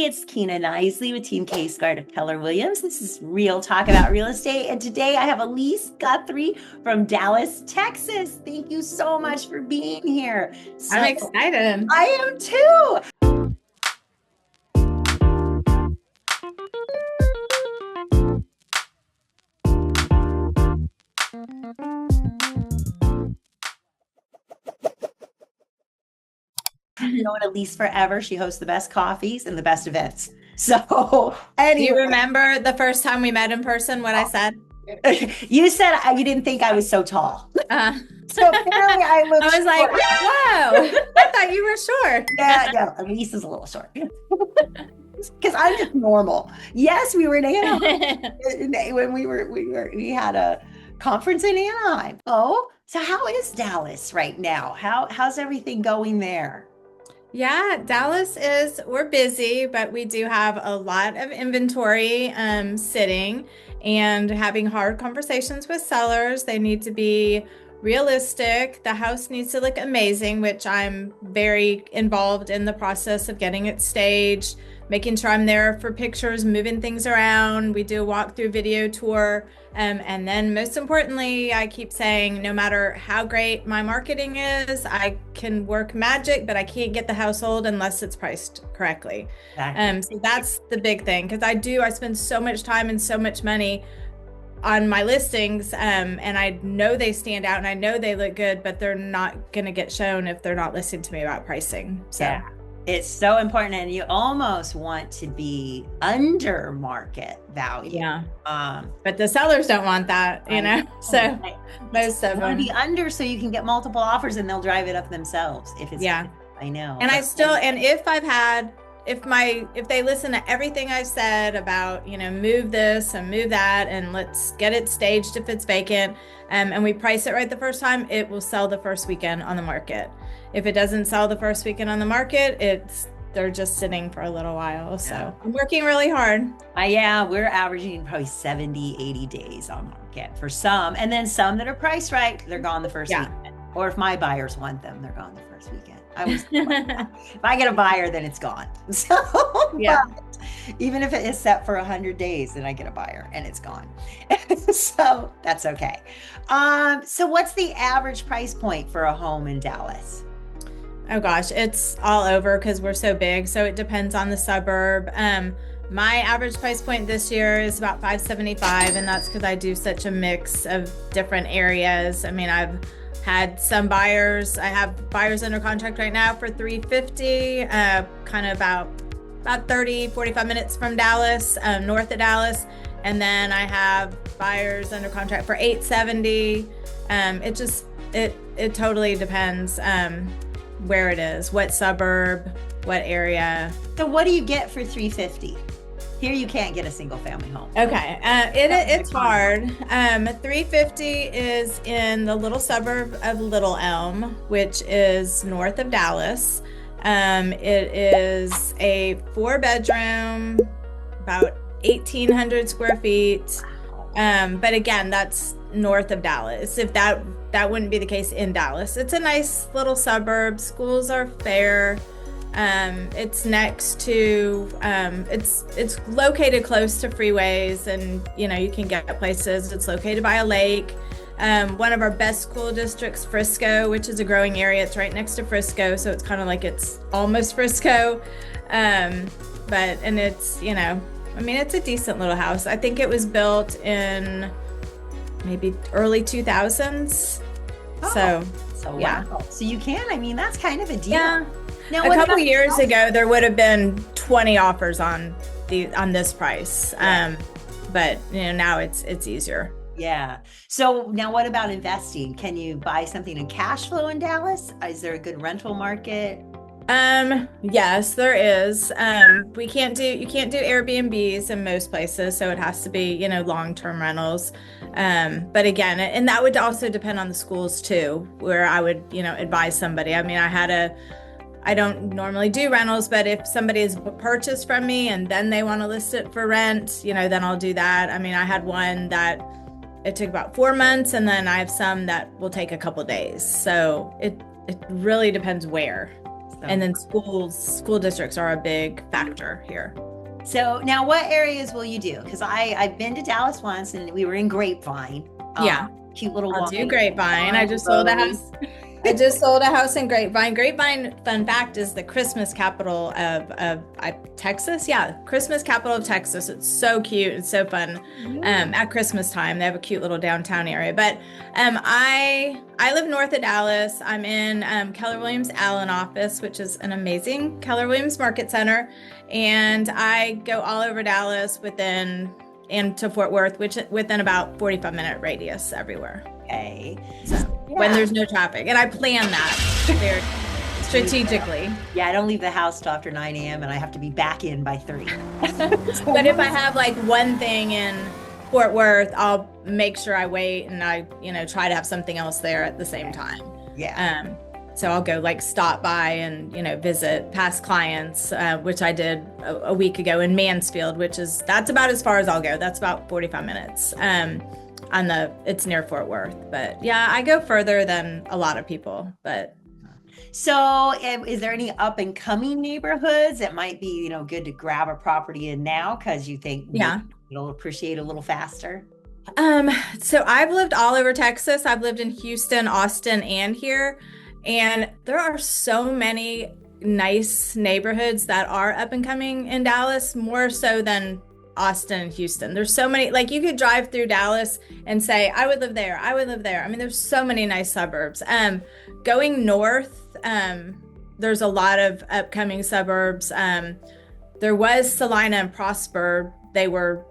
it's Kina Knisley with Team K-Guard of Keller Williams. This is Real Talk About Real Estate. And today I have Elyse Guthrie from Dallas, Texas. Thank you so much for being here. I'm excited. I am too. You know what, Elyse forever. She hosts the best coffees and the best events. So Do you remember the first time we met in person, what I said? You said you didn't think I was so tall. So apparently I look was short. like, whoa, I thought you were short. Yeah, no, Elyse is a little short. Because I'm just normal. Yes, we were in Anaheim when we had a conference in Anaheim. Oh, so how is Dallas right now? How's everything going there? Yeah, we're busy, but we do have a lot of inventory sitting and having hard conversations with sellers. They need to be realistic. The house needs to look amazing, which I'm very involved in the process of getting it staged, making sure I'm there for pictures, moving things around. We do a walkthrough video tour. And then most importantly, I keep saying, no matter how great my marketing is, I can work magic, but I can't get the household unless it's priced correctly. Exactly. So that's the big thing, because I spend so much time and so much money on my listings, and I know they stand out and I know they look good, but they're not going to get shown if they're not listening to me about pricing. So. Yeah. It's so important, and you almost want to be under market value. Yeah. But the sellers don't want that, you know. So most of them want to be under so you can get multiple offers, and they'll drive it up themselves if it's. Yeah. I know. And if they listen to everything I've said about, move this and move that and let's get it staged if it's vacant, and we price it right the first time, it will sell the first weekend on the market. If it doesn't sell the first weekend on the market, they're just sitting for a little while. So I'm working really hard. Yeah, we're averaging probably 70, 80 days on market for some. And then some that are priced right, they're gone the first weekend. Or if my buyers want them, they're gone the first weekend. If I get a buyer, then it's gone. So yeah. Even if it is set for 100 days, then I get a buyer and it's gone. So that's okay. So what's the average price point for a home in Dallas? Oh gosh, it's all over because we're so big. So it depends on the suburb. My average price point this year is about $575, and that's because I do such a mix of different areas. I mean, I've had some buyers. I have buyers under contract right now for $350, kind of about 30, 45 minutes from Dallas, north of Dallas. And then I have buyers under contract for $870. It totally depends where it is, what suburb, what area. So what do you get for $350? Here you can't get a single family home. Okay, it's hard. $350 is in the little suburb of Little Elm, which is north of Dallas. It is a 4-bedroom, about 1,800 square feet. But again, that's north of Dallas. If that wouldn't be the case in Dallas. It's a nice little suburb. Schools are fair. It's next to, it's located close to freeways, and you can get places. It's located by a lake. One of our best school districts, Frisco, which is a growing area. It's right next to Frisco, so it's kind of like it's almost Frisco. It's a decent little house. I think it was built in maybe early 2000s. So yeah. Wow. So you can, that's kind of a deal. Yeah. Now, a couple years ago, there would have been 20 offers on this price. Yeah. But now it's easier. Yeah. So now what about investing? Can you buy something in cash flow in Dallas? Is there a good rental market? Yes, there is. You can't do Airbnbs in most places, so it has to be, long-term rentals. But again, and that would also depend on the schools too, where I would, advise somebody. I don't normally do rentals, but if somebody has purchased from me and then they want to list it for rent, then I'll do that. I had one that it took about 4 months, and then I have some that will take a couple days. So it really depends where. And then school districts are a big factor here. So now what areas will you do? Because I've been to Dallas once and we were in Grapevine. Yeah. Cute little I'll do Grapevine. I just sold a house. I just sold a house in Grapevine. Grapevine, fun fact, is the Christmas capital of Texas. Yeah, Christmas capital of Texas. It's so cute. It's so fun. At Christmas time, they have a cute little downtown area. But I live north of Dallas. I'm in Keller Williams Allen office, which is an amazing Keller Williams Market Center. And I go all over Dallas and to Fort Worth, which within about 45-minute radius everywhere. Okay. So when there's no traffic, and I plan that very strategically. Yeah, I don't leave the house till after 9 a.m. and I have to be back in by 3. But if I have like one thing in Fort Worth, I'll make sure I wait and I, try to have something else there at the same time. Yeah. So I'll go like stop by and, visit past clients, which I did a week ago in Mansfield, that's about as far as I'll go. That's about 45 minutes. It's near Fort Worth, but yeah, I go further than a lot of people, but. So is there any up and coming neighborhoods that might be, good to grab a property in now? Cause you think it'll appreciate a little faster? So I've lived all over Texas. I've lived in Houston, Austin, and here. And there are so many nice neighborhoods that are up and coming in Dallas, more so than Austin and Houston. There's so many, like you could drive through Dallas and say, I would live there. I would live there. I mean, there's so many nice suburbs. Going north, there's a lot of upcoming suburbs. There was Salina and Prosper. They were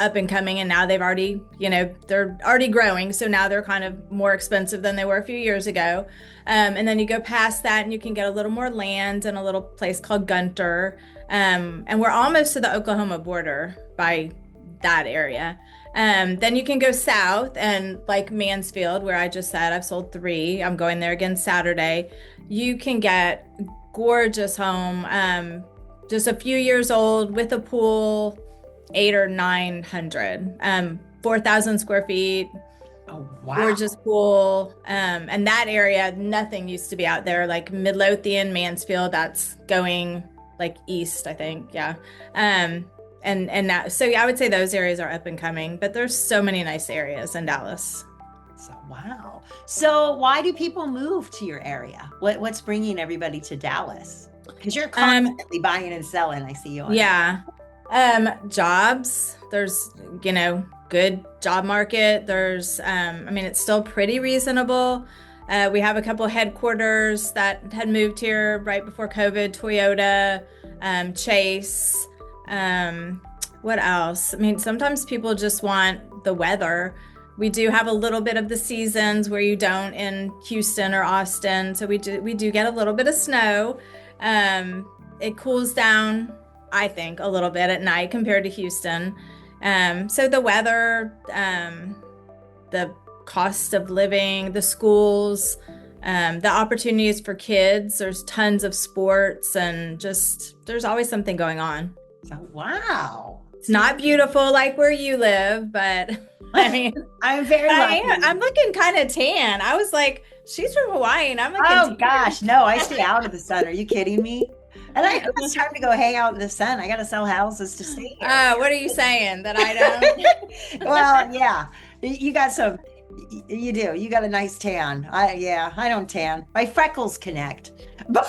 up and coming, and now they've already, they're already growing. So now they're kind of more expensive than they were a few years ago. And then you go past that and you can get a little more land in a little place called Gunter. And we're almost to the Oklahoma border by that area. Then you can go south and like Mansfield, where I just said I've sold 3. I'm going there again Saturday. You can get gorgeous home, just a few years old with a pool, 800 or 900, 4,000 square feet. Oh, wow. Gorgeous pool. And that area, nothing used to be out there, like Midlothian, Mansfield, that's going like east, I think. Yeah. And that, so yeah, I would say those areas are up and coming, but there's so many nice areas in Dallas. So, wow. So why do people move to your area? What's bringing everybody to Dallas? Because you're constantly buying and selling. I see you on. Yeah. Jobs, there's, good job market. There's, it's still pretty reasonable. We have a couple headquarters that had moved here right before COVID, Toyota, Chase. What else? Sometimes people just want the weather. We do have a little bit of the seasons where you don't in Houston or Austin. So we do get a little bit of snow. It cools down, I think, a little bit at night compared to Houston. So the weather, the cost of living, the schools, the opportunities for kids, there's tons of sports and just, there's always something going on. Oh, wow. It's not beautiful like where you live, but I'm very lucky. I'm looking kind of tan. I was like, she's from Hawaii and I'm looking tan. Gosh, no, I stay out of the sun. Are you kidding me? And it's time to go hang out in the sun. I got to sell houses to stay here. What are you saying? That I don't? Well, yeah, you got some, you do. You got a nice tan. I don't tan. My freckles connect, but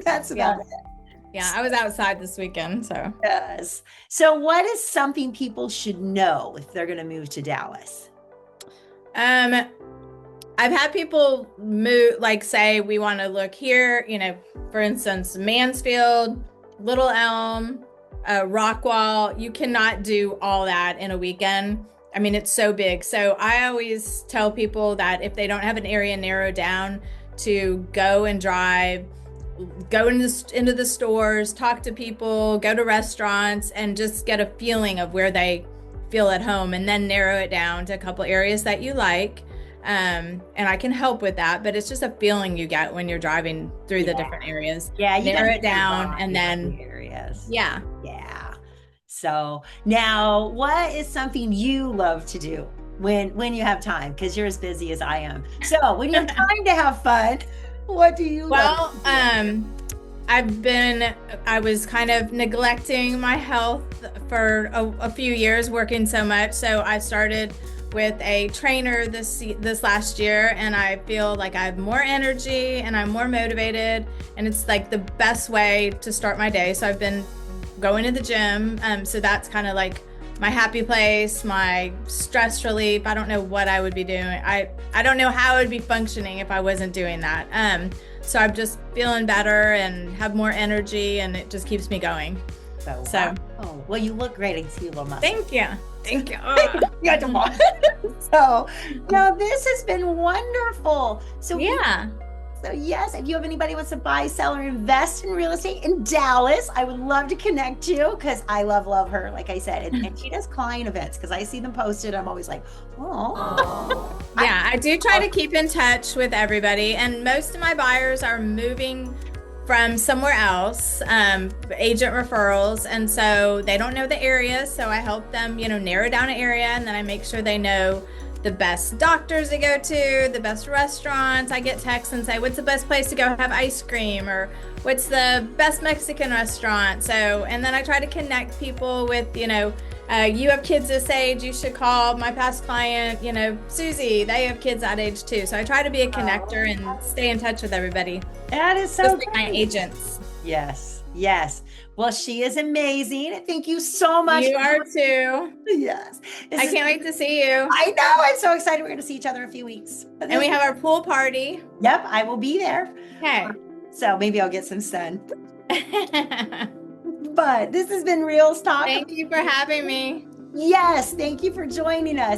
that's about it. Yeah, I was outside this weekend, so. Yes. So what is something people should know if they're going to move to Dallas? I've had people move, like say, we want to look here, for instance, Mansfield, Little Elm, Rockwall. You cannot do all that in a weekend. It's so big. So I always tell people that if they don't have an area narrowed down, to go and drive, go into the stores, talk to people, go to restaurants, and just get a feeling of where they feel at home, and then narrow it down to a couple areas that you like. And I can help with that, but it's just a feeling you get when you're driving through the different areas. Yeah, you narrow it down, and then areas. Yeah. So now, what is something you love to do when you have time? Because you're as busy as I am. So when you have time to have fun, what do you love? Well, I was kind of neglecting my health for a few years, working so much. So I started with a trainer this last year, and I feel like I have more energy and I'm more motivated, and it's like the best way to start my day. So I've been going to the gym. So that's kind of like my happy place, my stress relief. I don't know what I would be doing. I don't know how I would be functioning if I wasn't doing that. So I'm just feeling better and have more energy, and it just keeps me going. So wow. Well, you look great. I see a little muscle. Thank you. Thank you. So now this has been wonderful. So yeah. So yes, if you have anybody who wants to buy, sell, or invest in real estate in Dallas, I would love to connect you, because I love her, like I said. And she does client events, because I see them posted. I'm always like, oh. Yeah, I do try to keep in touch with everybody. And most of my buyers are moving from somewhere else, agent referrals. And so they don't know the area. So I help them, narrow down an area. And then I make sure they know the best doctors to go to, the best restaurants. I get texts and say, what's the best place to go have ice cream, or what's the best Mexican restaurant? So, and then I try to connect people with, you have kids this age, you should call my past client, Susie, they have kids that age too. So I try to be a connector and stay in touch with everybody. That is so great. My agents. Yes. Well, she is amazing. Thank you so much. You are too. Yes. I can't wait to see you. I know. I'm so excited. We're going to see each other in a few weeks. And we have our pool party. Yep. I will be there. Okay. So maybe I'll get some sun. But this has been Real Talk. Thank you for having me. Yes. Thank you for joining us.